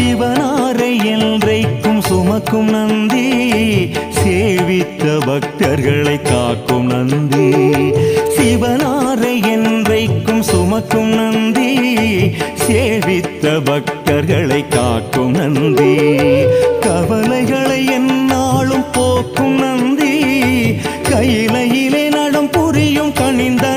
சிவனாரை என்றைக்கும் சுமக்கும் நந்தி, சேவித்த பக்தர்களை காக்கும் நந்தி. சிவனாரை என்றைக்கும் சுமக்கும் நந்தி, சேவித்த பக்தர்களை காக்கும் நந்தி. கவலைகளை எந்நாளும் போக்கும் நந்தி, கையிலையிலே நடம் புரியும் கனிந்த